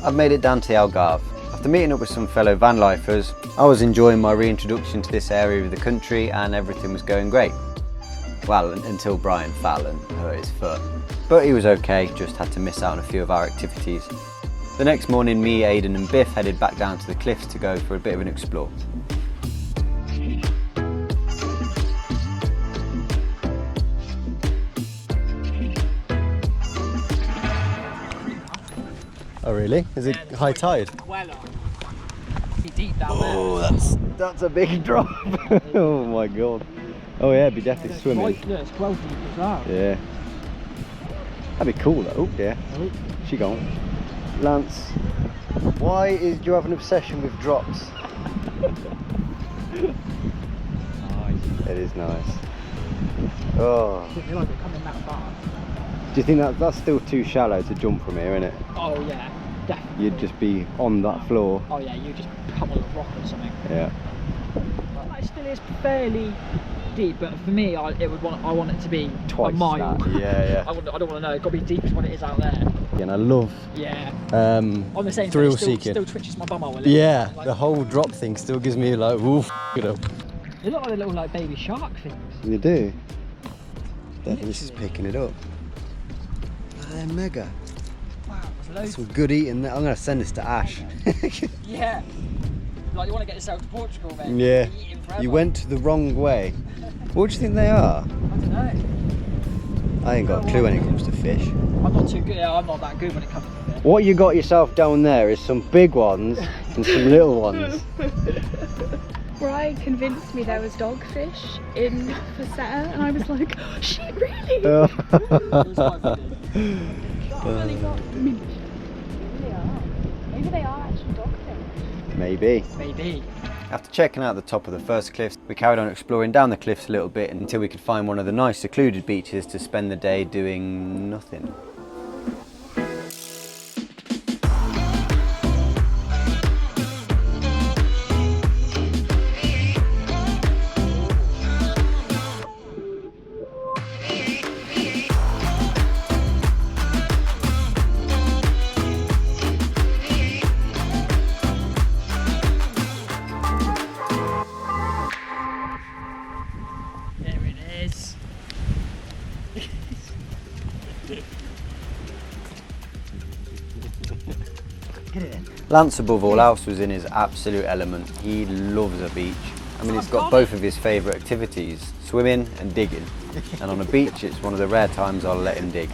I've made it down to the Algarve. After meeting up with some fellow Vanlifers, I was enjoying my reintroduction to this area of the country and everything was going great. Well, until Brian fell and hurt his foot. But he was okay, just had to miss out on a few of our activities. The next morning, me, Aidan and Biff headed back down to the cliffs to go for a bit of an explore. Oh really? Is it high tide? Well on. Deep down there. Oh, that's a big drop. Oh my god. Oh yeah, it'd be definitely swimming. It's 12 deep as well. Yeah. That'd be cool though. Oh yeah. She gone. Lance, why do you have an obsession with drops? Nice. It is nice. Oh. I feel like they're coming that far. Do you think that's still too shallow to jump from here, isn't it? Oh yeah, definitely. You'd just be on that floor. Oh yeah, you just pummel a rock or something. Yeah. Well, it still is fairly deep, but for me, I want it to be twice a mile. That. Yeah. I don't want to know. It's got to be deep as what it is out there. Yeah, and I love. Yeah. On the same thrill thing, seeking. Still twitches my bum a little. Yeah, like, the whole drop thing still gives me like, woof, you know. They look like the little like baby shark things. They do. This is picking it up. They're mega. Wow, there's loads. Some good eating there. I'm going to send this to Ash. Yeah. Like you want to get yourself to Portugal, man. Yeah. You went the wrong way. What do you think they are? I don't know. I ain't got a clue when it comes to fish. I'm not too good. I'm not that good when it comes to fish. What you got yourself down there is some big ones and some little ones. Brian convinced me there was dogfish in Presidente, and I was like, oh, shit, really? It was quite funny. Maybe they are actually dogfish. Maybe. Maybe. After checking out the top of the first cliffs, we carried on exploring down the cliffs a little bit until we could find one of the nice secluded beaches to spend the day doing nothing. Lance, above all else, was in his absolute element. He loves a beach. I mean, he's got both of his favourite activities, swimming and digging. And on a beach, it's one of the rare times I'll let him dig.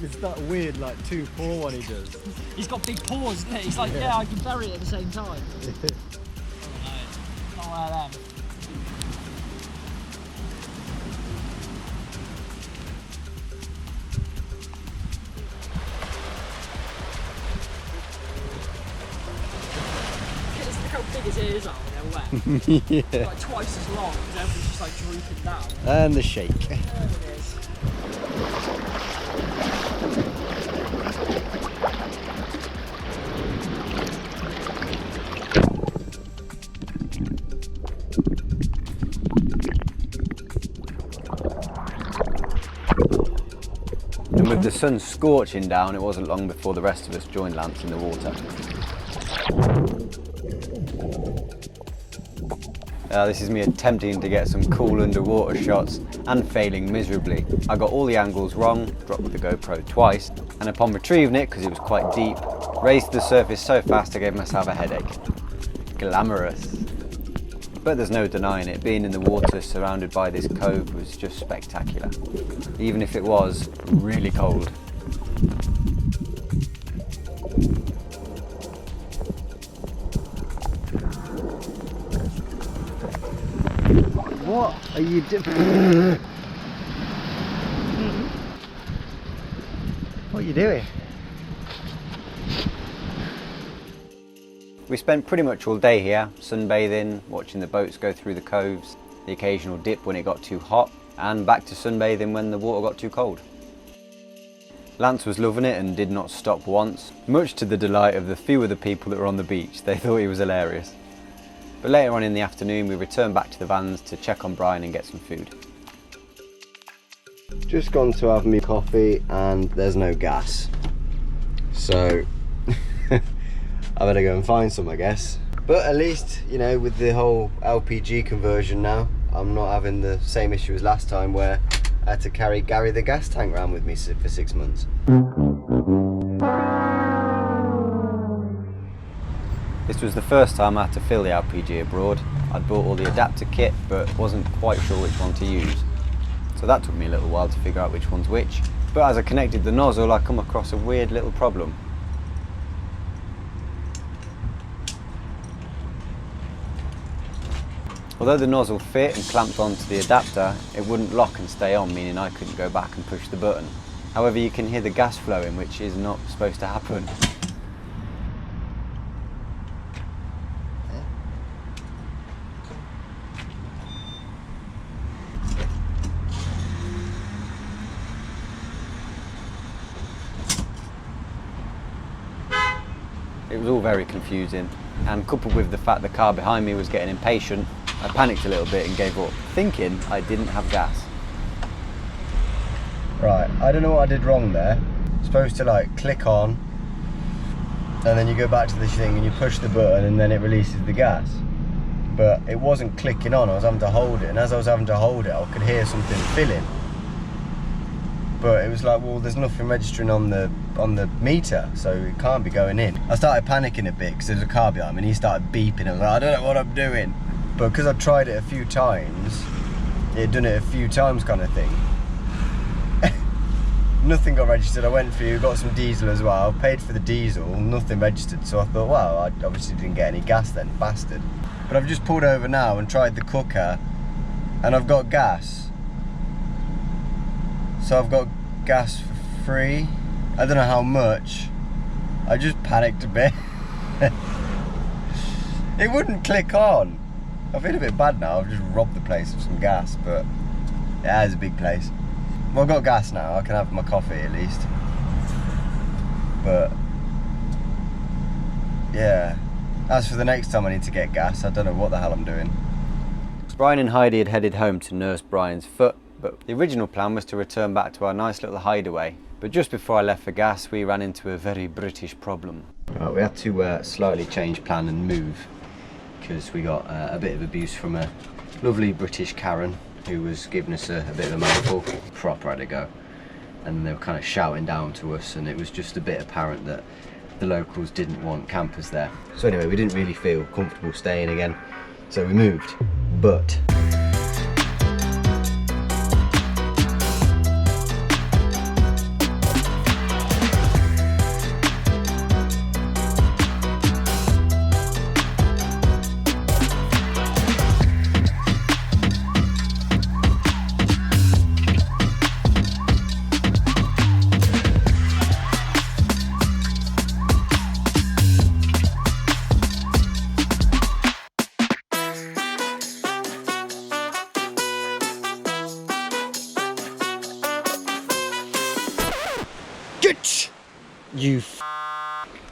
It's that weird, like, 2-4 one he does. He's got big paws, isn't it? He's like, yeah, I can bury it at the same time. Oh, no. Not one of them. How big his ears are when they're wet. Yeah. Like twice as long because everything's just like drooping down. And the shake. There it is. And with the sun scorching down, it wasn't long before the rest of us joined Lance in the water. This is me attempting to get some cool underwater shots and failing miserably. I got all the angles wrong, dropped the GoPro twice, and upon retrieving it, because it was quite deep, raised to the surface so fast I gave myself a headache. Glamorous. But there's no denying it, being in the water surrounded by this cove was just spectacular. Even if it was really cold. What are you doing? What are you doing? We spent pretty much all day here, sunbathing, watching the boats go through the coves, the occasional dip when it got too hot, and back to sunbathing when the water got too cold. Lance was loving it and did not stop once, much to the delight of the few of the people that were on the beach. They thought he was hilarious. But later on in the afternoon, we returned back to the vans to check on Brian and get some food. Just gone to have me coffee and there's no gas. So I better go and find some, I guess. But at least, you know, with the whole LPG conversion now, I'm not having the same issue as last time where I had to carry Gary the gas tank around with me for 6 months. This was the first time I had to fill the LPG abroad. I'd bought all the adapter kit but wasn't quite sure which one to use. So that took me a little while to figure out which one's which. But as I connected the nozzle, I come across a weird little problem. Although the nozzle fit and clamped onto the adapter, it wouldn't lock and stay on, meaning I couldn't go back and push the button. However, you can hear the gas flowing, which is not supposed to happen. It was all very confusing, and coupled with the fact the car behind me was getting impatient, I panicked a little bit and gave up, thinking I didn't have gas. Right, I don't know what I did wrong there. Supposed to like click on, and then you go back to this thing and you push the button and then it releases the gas. But it wasn't clicking on, I was having to hold it, and as I was having to hold it I could hear something filling. But it was like, well, there's nothing registering on the meter, so it can't be going in. I started panicking a bit because there was a car behind me and he started beeping. I was like, I don't know what I'm doing. But because I tried it a few times, it had done it a few times kind of thing. Nothing got registered. I went through, got some diesel as well, paid for the diesel, nothing registered. So I thought, well, I obviously didn't get any gas then, bastard. But I've just pulled over now and tried the cooker and I've got gas. So I've got gas for free. I don't know how much. I just panicked a bit. It wouldn't click on. I feel a bit bad now. I've just robbed the place of some gas, but yeah, it's a big place. Well, I've got gas now. I can have my coffee at least. But yeah, as for the next time I need to get gas, I don't know what the hell I'm doing. Brian and Hiedi had headed home to nurse Brian's foot, but the original plan was to return back to our nice little hideaway. But just before I left for gas, we ran into a very British problem. Right, we had to slightly change plan and move because we got a bit of abuse from a lovely British Karen who was giving us a bit of a mouthful. Proper had to go. And they were kind of shouting down to us, and it was just a bit apparent that the locals didn't want campers there. So anyway, we didn't really feel comfortable staying again, so we moved. But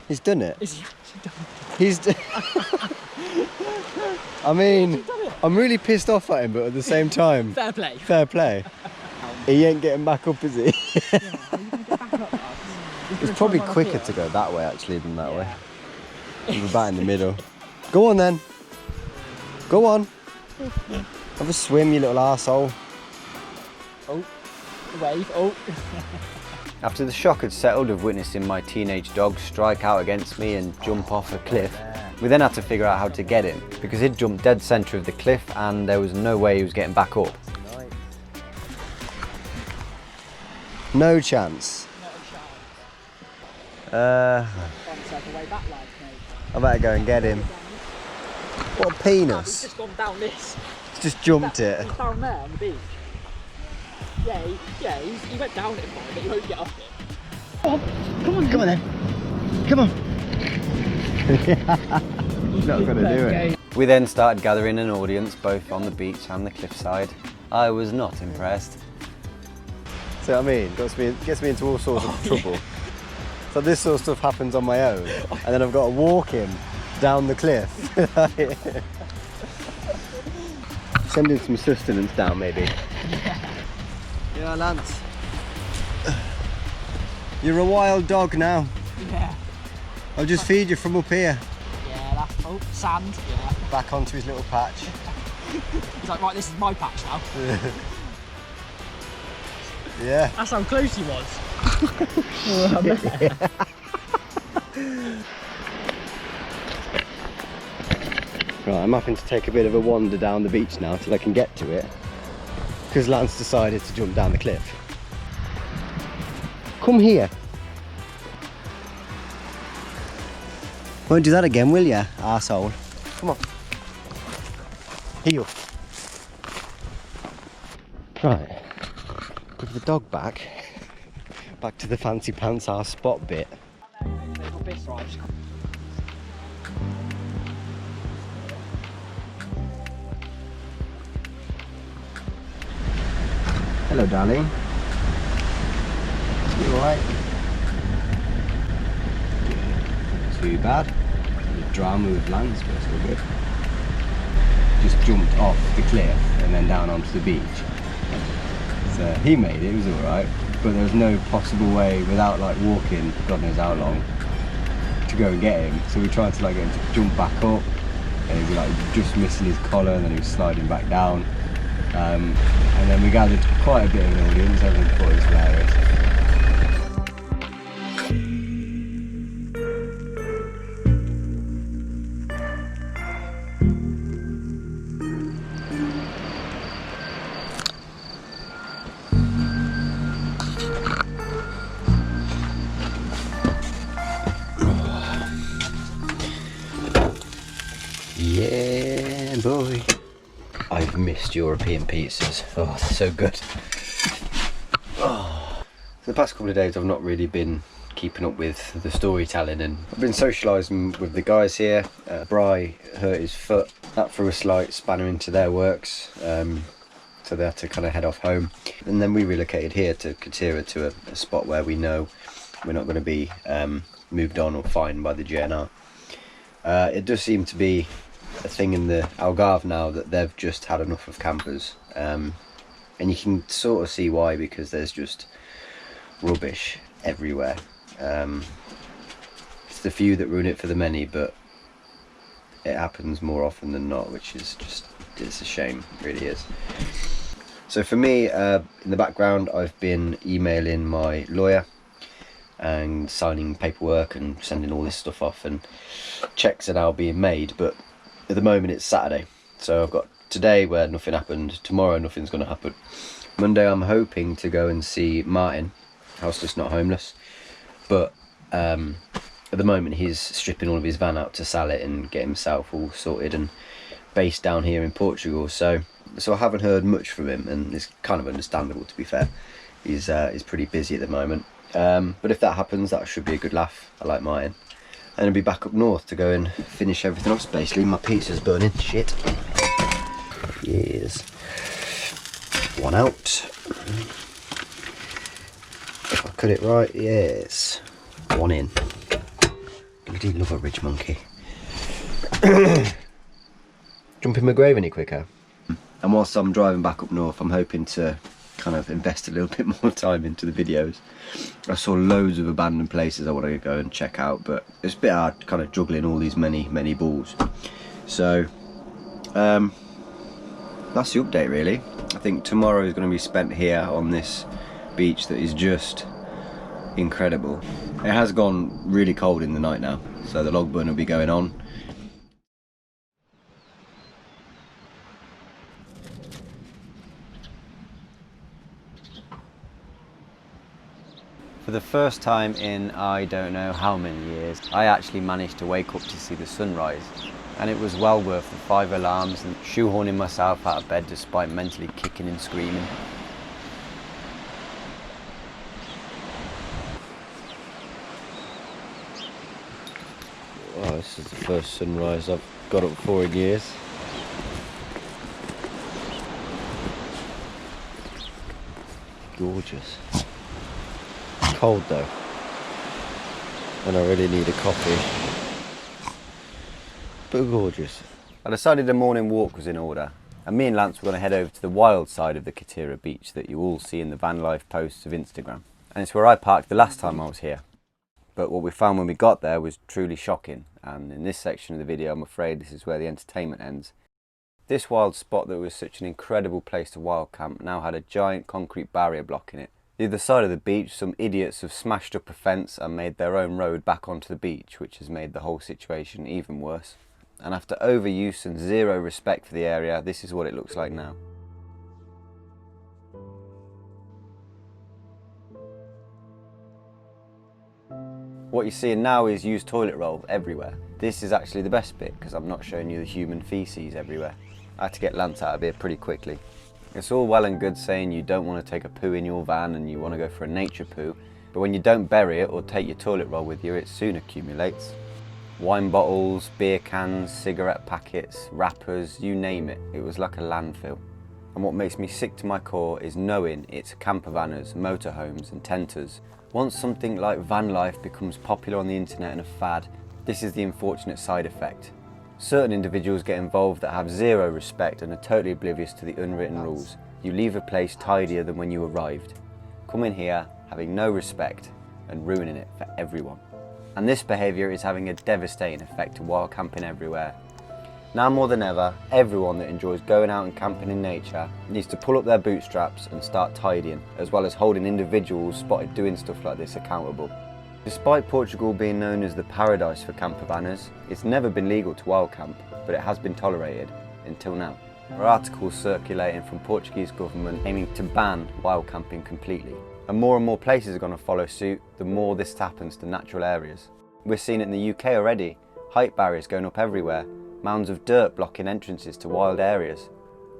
he's done it. I mean, I'm really pissed off at him, but at the same time, Fair play. fair play. He ain't getting back up, is he? Yeah, how are you going to get back up? It's probably quicker to go that way actually than that way. We're about in the middle. Go on then. Go on. Have a swim, you little arsehole. Oh, wave. Oh. After the shock had settled of witnessing my teenage dog strike out against me and jump off a cliff, we then had to figure out how to get him, because he'd jumped dead centre of the cliff and there was no way he was getting back up. No chance. I better go and get him. What a penis. He's just gone down this. He's just jumped it. He's down there on the beach. Yeah, he went down it fine, but he won't get up it. Oh, come on. Come on then. Come on. He's not going to do it. We then started gathering an audience both on the beach and the cliffside. I was not impressed. See what I mean? Gets me into all sorts of trouble. So this sort of stuff happens on my own, and then I've got to walk him down the cliff. Sending some sustenance down, maybe. Yeah, Lance. You're a wild dog now. Yeah. I'll just feed you from up here. Yeah, that's, oh, sand, yeah. Back onto his little patch. He's like, right, this is my patch now. Yeah. That's how close he was. Right, I'm having to take a bit of a wander down the beach now till I can get to it, because Lance decided to jump down the cliff. Come here. Won't do that again, will ya, arsehole? Come on. Heel. Right, with the dog back to the fancy pants our spot bit. Little bit right. Hello, darling. You alright? Not too bad. The drama with Lance, but it's all good. Just jumped off the cliff and then down onto the beach. So he made it was alright, but there was no possible way without like walking, God knows how long, to go and get him. So we tried to like get him to jump back up, and he was like just missing his collar, and then he was sliding back down. And then we gathered quite a bit of an audience. Everyone thought it was hilarious. Yeah, boy. I've missed European pizzas. Oh, they're so good. Oh. For the past couple of days I've not really been keeping up with the storytelling, and I've been socialising with the guys here. Bri hurt his foot. That threw a slight spanner into their works, so they had to kind of head off home. And then we relocated here to Quarteira, to a spot where we know we're not going to be moved on or fined by the GNR. It does seem to be a thing in the Algarve now that they've just had enough of campers, and you can sort of see why, because there's just rubbish everywhere. It's the few that ruin it for the many, but it happens more often than not, which is just, it's a shame, it really is. So for me, in the background I've been emailing my lawyer and signing paperwork and sending all this stuff off, and checks are now being made, but at the moment it's Saturday, so I've got today where nothing happened, tomorrow nothing's going to happen. Monday I'm hoping to go and see Martin, houseless not homeless, but at the moment he's stripping all of his van out to sell it and get himself all sorted and based down here in Portugal, so I haven't heard much from him, and it's kind of understandable, to be fair. He's pretty busy at the moment, but if that happens, that should be a good laugh. I like Martin. And I'll be back up north to go and finish everything off. Basically, my pizza's burning. Shit. Yes. One out. If I cut it right, yes. One in. Bloody love a ridge monkey. Jump in my grave any quicker. And whilst I'm driving back up north, I'm hoping to kind of invest a little bit more time into the videos. I saw loads of abandoned places I want to go and check out, but it's a bit hard kind of juggling all these many balls. So that's the update really. I think tomorrow is going to be spent here on this beach that is just incredible. It has gone really cold in the night now, so the log burn will be going on. For the first time in I don't know how many years, I actually managed to wake up to see the sunrise, and it was well worth the 5 alarms and shoehorning myself out of bed despite mentally kicking and screaming. Oh, this is the first sunrise I've got up for in years. Gorgeous. Cold though, and I really need a coffee, but gorgeous. I decided the morning walk was in order, and me and Lance were going to head over to the wild side of the Quarteira beach that you all see in the van life posts of Instagram, and it's where I parked the last time I was here. But what we found when we got there was truly shocking, and in this section of the video I'm afraid this is where the entertainment ends. This wild spot that was such an incredible place to wild camp now had a giant concrete barrier blocking it. The other side of the beach, some idiots have smashed up a fence and made their own road back onto the beach, which has made the whole situation even worse. And after overuse and zero respect for the area, this is what it looks like now. What you're seeing now is used toilet roll everywhere. This is actually the best bit because I'm not showing you the human feces everywhere. I had to get Lance out of here pretty quickly. It's all well and good saying you don't want to take a poo in your van and you want to go for a nature poo, but when you don't bury it or take your toilet roll with you, it soon accumulates. Wine bottles, beer cans, cigarette packets, wrappers, you name it. It was like a landfill. And what makes me sick to my core is knowing it's camper vanners, motorhomes and tenters. Once something like van life becomes popular on the internet and a fad, this is the unfortunate side effect. Certain individuals get involved that have zero respect and are totally oblivious to the unwritten rules. You leave a place tidier than when you arrived. Come in here having no respect and ruining it for everyone. And this behaviour is having a devastating effect to wild camping everywhere. Now more than ever, everyone that enjoys going out and camping in nature needs to pull up their bootstraps and start tidying, as well as holding individuals spotted doing stuff like this accountable. Despite Portugal being known as the paradise for camper vanners, it's never been legal to wild camp, but it has been tolerated, until now. There are articles circulating from Portuguese government aiming to ban wild camping completely. And more places are going to follow suit the more this happens to natural areas. We're seeing it in the UK already, height barriers going up everywhere, mounds of dirt blocking entrances to wild areas.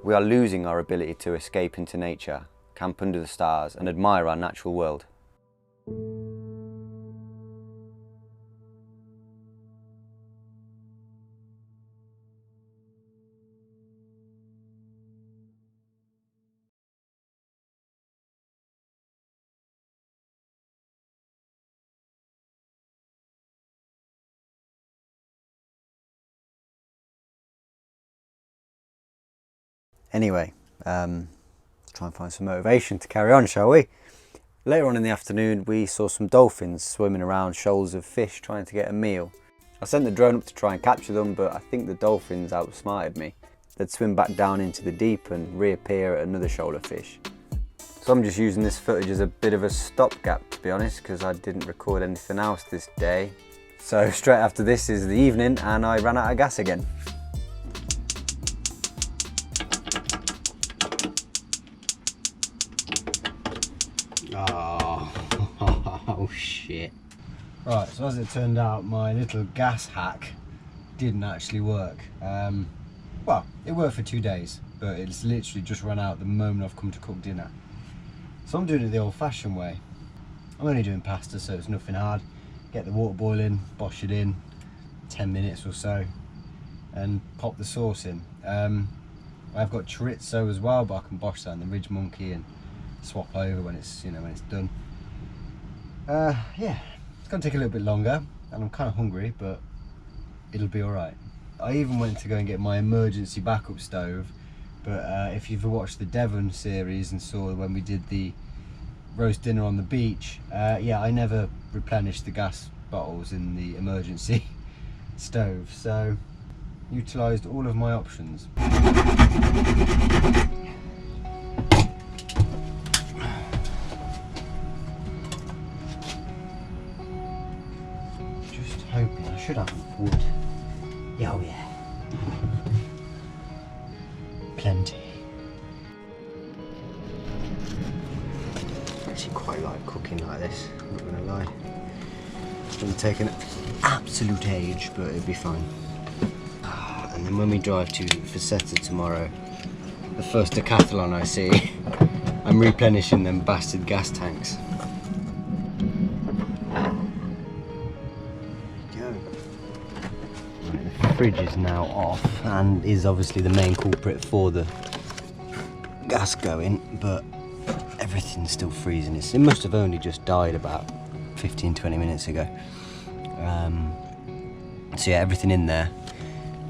We are losing our ability to escape into nature, camp under the stars and admire our natural world. Anyway, let's try and find some motivation to carry on, shall we? Later on in the afternoon, we saw some dolphins swimming around shoals of fish trying to get a meal. I sent the drone up to try and capture them, but I think the dolphins outsmarted me. They'd swim back down into the deep and reappear at another shoal of fish. So I'm just using this footage as a bit of a stopgap, to be honest, because I didn't record anything else this day. So straight after this is the evening and I ran out of gas again. Oh shit. Right, so as it turned out, my little gas hack didn't actually work. Well, it worked for 2 days, but it's literally just run out the moment I've come to cook dinner. So I'm doing it the old-fashioned way. I'm only doing pasta, so it's nothing hard. Get the water boiling, bosh it in, 10 minutes or so, and pop the sauce in. I've got chorizo as well, but I can bosh that in the Ridge Monkey and swap over when it's, when it's done. Yeah, it's gonna take a little bit longer, and I'm kind of hungry, but it'll be all right. I even went to go and get my emergency backup stove, but if you've watched the Devon series and saw when we did the roast dinner on the beach, yeah, I never replenished the gas bottles in the emergency stove, so utilised all of my options. Just hoping I should have enough wood. Yeah, oh yeah. Plenty. I actually quite like cooking like this, I'm not gonna lie. It's gonna take an absolute age, but it'll be fine. And then when we drive to Facetta tomorrow, the first decathlon I see, I'm replenishing them bastard gas tanks. The fridge is now off and is obviously the main culprit for the gas going, but everything's still freezing. It must have only just died about 15-20 minutes ago. So yeah, everything in there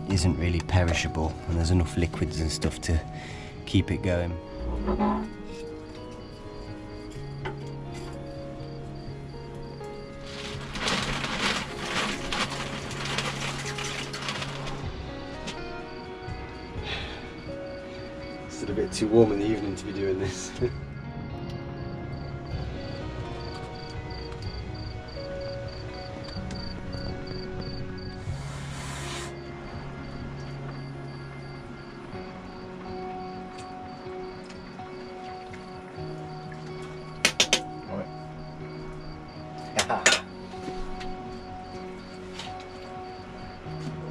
isn't really perishable, and there's enough liquids and stuff to keep it going. a bit too warm in the evening to be doing this.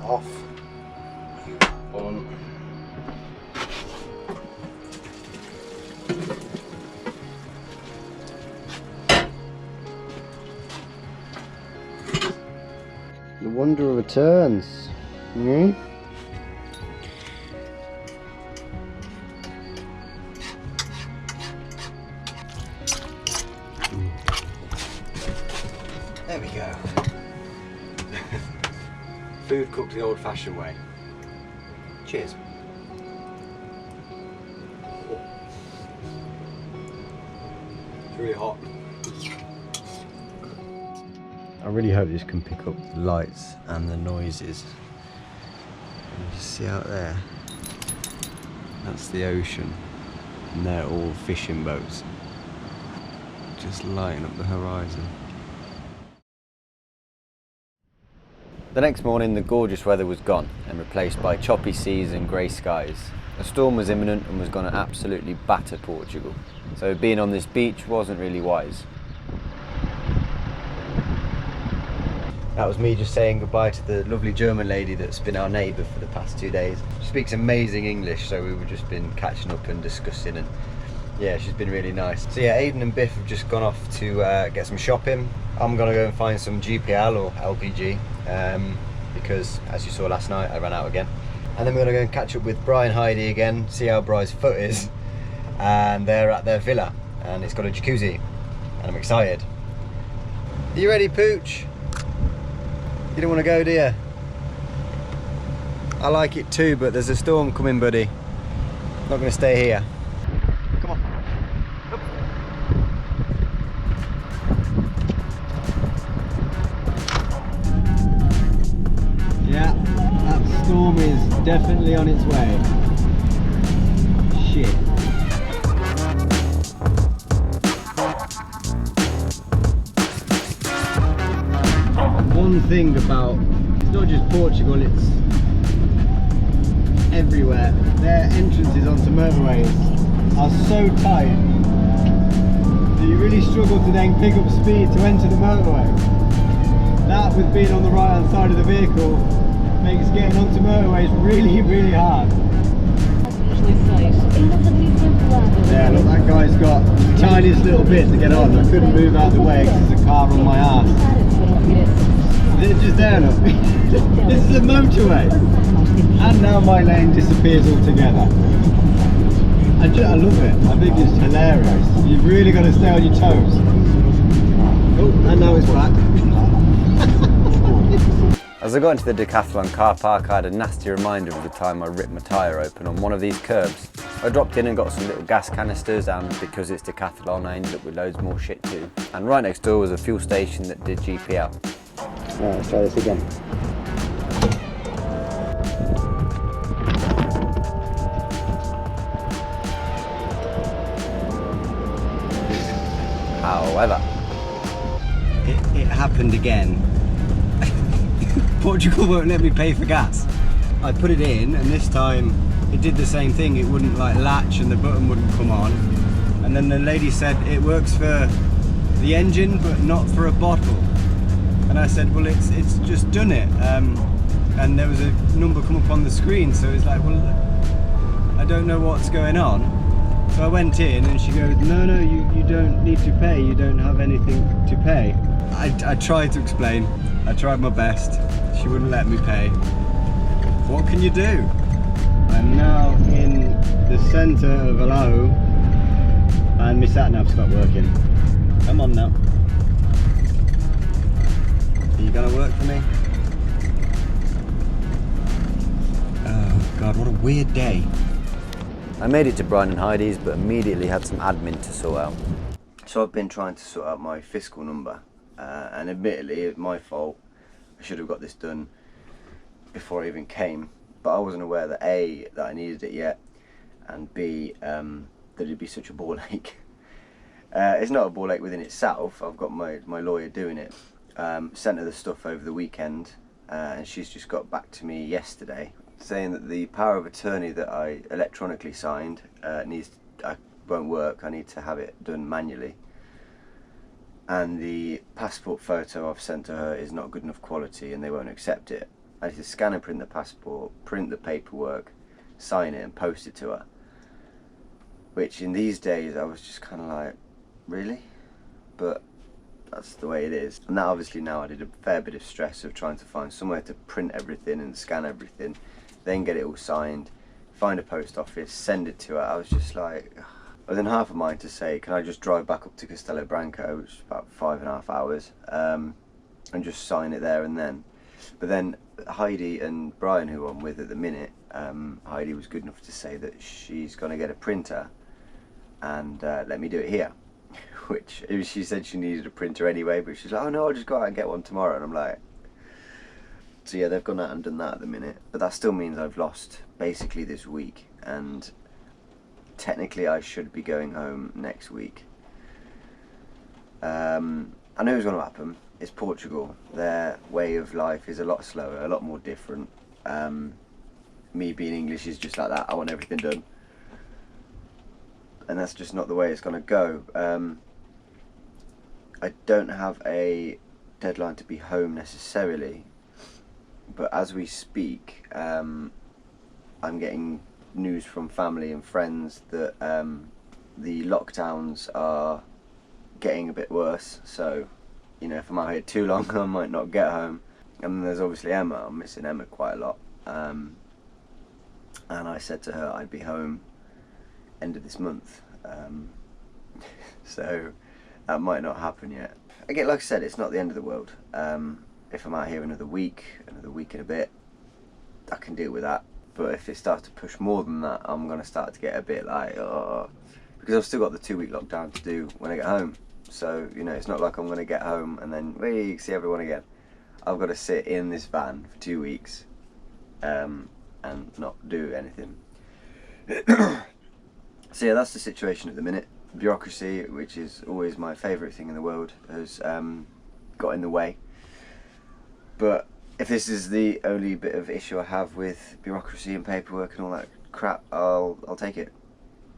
Off. On. The wonder returns. Hmm? There we go. Food cooked the old-fashioned way. Cheers. It's really hot. I really hope this can pick up the lights and the noises. You just see out there, that's the ocean, and they're all fishing boats, just lighting up the horizon. The next morning the gorgeous weather was gone and replaced by choppy seas and grey skies. A storm was imminent and was going to absolutely batter Portugal, so being on this beach wasn't really wise. That was me just saying goodbye to the lovely German lady that's been our neighbour for the past 2 days. She speaks amazing English, so we've just been catching up and discussing, and yeah, she's been really nice. So yeah, Aidan and Biff have just gone off to get some shopping. I'm gonna go and find some GPL or LPG because as you saw last night I ran out again. And then we're gonna go and catch up with Brian and Hiedi again, see how Bri's foot is. And they're at their villa and it's got a jacuzzi and I'm excited. Are you ready, Pooch? You don't want to go, do you? I like it too, but there's a storm coming, buddy. I'm not going to stay here. Come on. Up. Yeah, that storm is definitely on its way. Shit. One thing about, it's not just Portugal, it's everywhere. Their entrances onto motorways are so tight that you really struggle to then pick up speed to enter the motorway. That, with being on the right hand side of the vehicle, makes getting onto motorways really, really hard. Yeah, look, that guy's got the tiniest little bit to get on. I couldn't move out of the way because there's a car on my ass. They're just there, look. This is a motorway. And now my lane disappears altogether. I love it. I think it's hilarious. You've really got to stay on your toes. Oh, and now it's back. As I got into the Decathlon car park, I had a nasty reminder of the time I ripped my tyre open on one of these curbs. I dropped in and got some little gas canisters, and because it's Decathlon I ended up with loads more shit too. And right next door was a fuel station that did GPL. Right, let's try this again. However, it happened again. Portugal won't let me pay for gas. I put it in and this time it did the same thing. It wouldn't like latch and the button wouldn't come on. And then the lady said it works for the engine but not for a bottle. And I said, well, it's just done it. And there was a number come up on the screen, so it's like, well, I don't know what's going on. So I went in and she goes, no, you don't need to pay. You don't have anything to pay. I tried to explain. I tried my best. She wouldn't let me pay. What can you do? I'm now in the centre of Algarve and my sat-nav stopped working. Come on now. Are you gonna work for me? Oh God, what a weird day. I made it to Brian and Hiedi's, but immediately had some admin to sort out. So I've been trying to sort out my fiscal number, and admittedly it's my fault. I should have got this done before I even came, but I wasn't aware that A, that I needed it yet, and B, that it'd be such a ball ache. It's not a ball ache within itself. I've got my lawyer doing it. Sent her the stuff over the weekend, and she's just got back to me yesterday saying that the power of attorney that I electronically signed won't work. I need to have it done manually, and the passport photo I've sent to her is not good enough quality, and they won't accept it. I need to scan and print the passport, print the paperwork, sign it, and post it to her. Which in these days I was just kind of like, really? But that's the way it is. And that obviously now added a fair bit of stress of trying to find somewhere to print everything and scan everything, then get it all signed, find a post office, send it to her. I was just like, I was in half a mind to say, can I just drive back up to Castello Branco, which is about 5.5 hours, and just sign it there and then. But then Hiedi and Brian, who I'm with at the minute, Hiedi was good enough to say that she's going to get a printer and let me do it here. Which she said she needed a printer anyway, but she's like, oh no, I'll just go out and get one tomorrow. And I'm like, so yeah, they've gone out and done that at the minute. But that still means I've lost basically this week, and technically I should be going home next week. I know what's going to happen. It's Portugal. Their way of life is a lot slower, a lot more different. Me being English is just like that. I want everything done. And that's just not the way it's going to go. I don't have a deadline to be home necessarily, but as we speak, I'm getting news from family and friends that the lockdowns are getting a bit worse. So, you know, if I'm out here too long, I might not get home. And then there's obviously Emma. I'm missing Emma quite a lot. And I said to her I'd be home end of this month. So that might not happen yet. Again, like I said, it's not the end of the world. If I'm out here another week and a bit, I can deal with that. But if it starts to push more than that, I'm going to start to get a bit like, oh, because I've still got the 2-week lockdown to do when I get home. So, you know, it's not like I'm going to get home and then see everyone again. I've got to sit in this van for 2 weeks and not do anything. So yeah, that's the situation at the minute. Bureaucracy, which is always my favourite thing in the world, has got in the way. But if this is the only bit of issue I have with bureaucracy and paperwork and all that crap, I'll take it.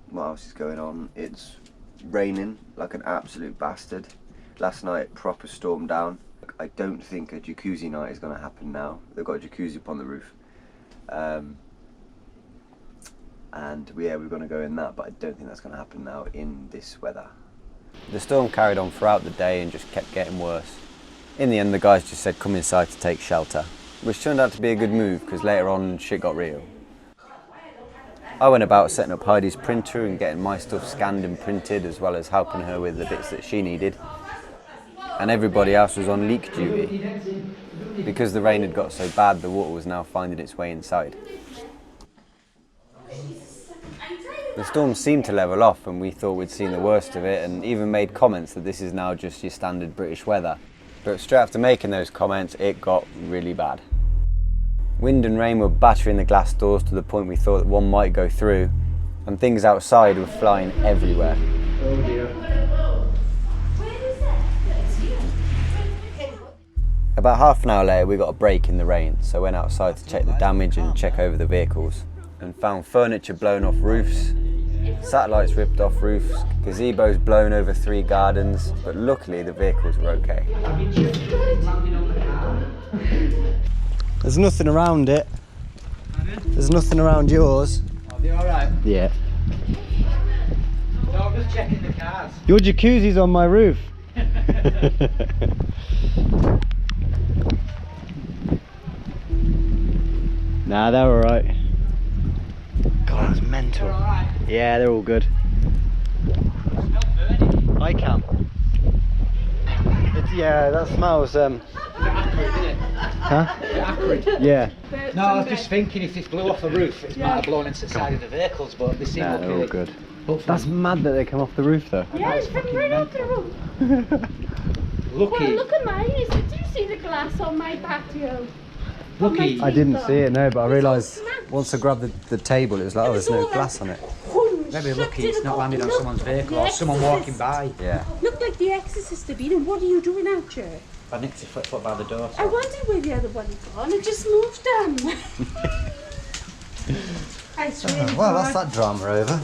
What else is going on? It's raining like an absolute bastard. Last night, proper storm down. I don't think a jacuzzi night is going to happen now. They've got a jacuzzi up on the roof. And we're going to go in that, but I don't think that's going to happen now in this weather. The storm carried on throughout the day and just kept getting worse. In the end, the guys just said come inside to take shelter, which turned out to be a good move because later on shit got real. I went about setting up Heidi's printer and getting my stuff scanned and printed, as well as helping her with the bits that she needed. And everybody else was on leak duty. Because the rain had got so bad, the water was now finding its way inside. The storm seemed to level off and we thought we'd seen the worst of it, and even made comments that this is now just your standard British weather. But straight after making those comments, it got really bad. Wind and rain were battering the glass doors to the point we thought that one might go through, and things outside were flying everywhere. Oh dear. About half an hour later we got a break in the rain, so I went outside to check the damage and check over the vehicles, and found furniture blown off roofs, satellites ripped off roofs, gazebos blown over 3 gardens, but luckily the vehicles were okay. There's nothing around it. There's nothing around yours. Are they alright? Yeah. No, I'm just checking the cars. Your jacuzzi's on my roof. Nah, they're alright. God, that's mental. They're alright. Yeah, they're all good. Smell burning. I can. Yeah, that smells. Huh? Acrid. Yeah. No, I was just thinking if this blew off the roof, it might have blown into the side of the vehicles, but they seem Nah, okay. they're all good. Hopefully. That's mad that they come off the roof though. Yeah, it's from right off the roof. Lucky. Well, look at mine. Do you see the glass on my patio? Lucky. I didn't see it, no, but I realised once I grabbed the table, it was like, oh, there's no glass on it. very lucky it's not landed on someone's vehicle or someone walking by. Yeah. Looked like the Exorcist had been, and what are you doing out here? I nicked a flip-flop by the door. I wondered where the other one had gone. It just moved down. Well, that's that drama over.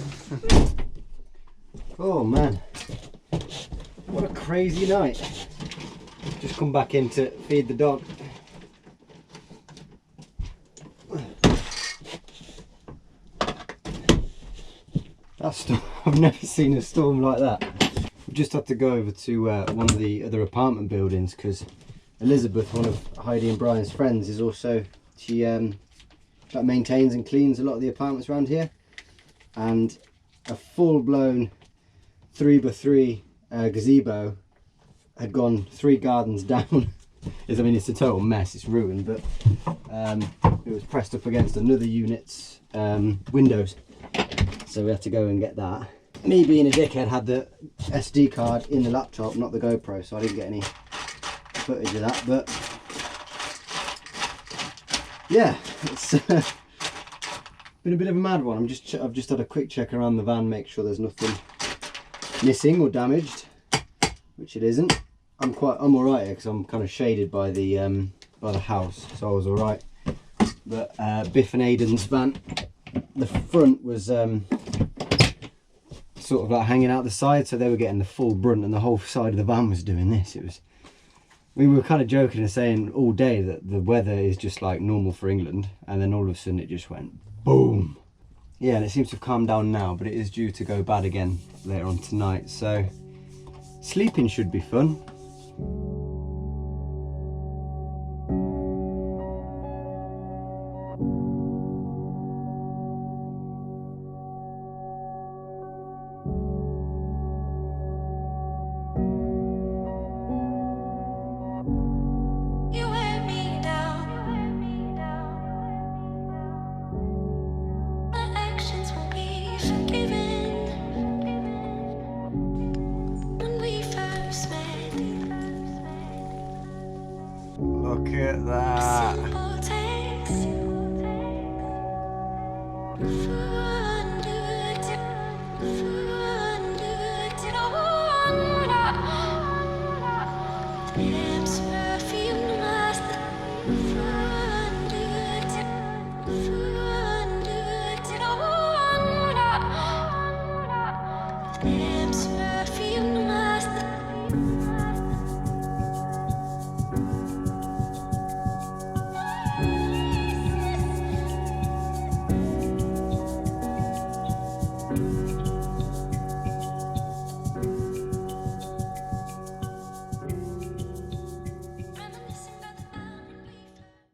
Oh man, what a crazy night. Just come back in to feed the dog. That storm, I've never seen a storm like that. We just had to go over to one of the other apartment buildings because Elizabeth, one of Heidi and Brian's friends, is also, she like maintains and cleans a lot of the apartments around here, and a full-blown 3x3 gazebo had gone 3 gardens down. I mean, it's a total mess, it's ruined, but it was pressed up against another unit's windows, so we had to go and get that. Me being a dickhead had the SD card in the laptop, not the GoPro, so I didn't get any footage of that, but yeah, it's been a bit of a mad one. I've just had a quick check around the van, make sure there's nothing missing or damaged, which it isn't. I'm all right here because I'm kind of shaded by the house, so I was all right. But Biff and Aiden's van, the front was sort of like hanging out the side, so they were getting the full brunt, and the whole side of the van was doing this. We were kind of joking and saying all day that the weather is just like normal for England, and then all of a sudden it just went boom. Yeah, and it seems to have calmed down now, but it is due to go bad again later on tonight, so sleeping should be fun.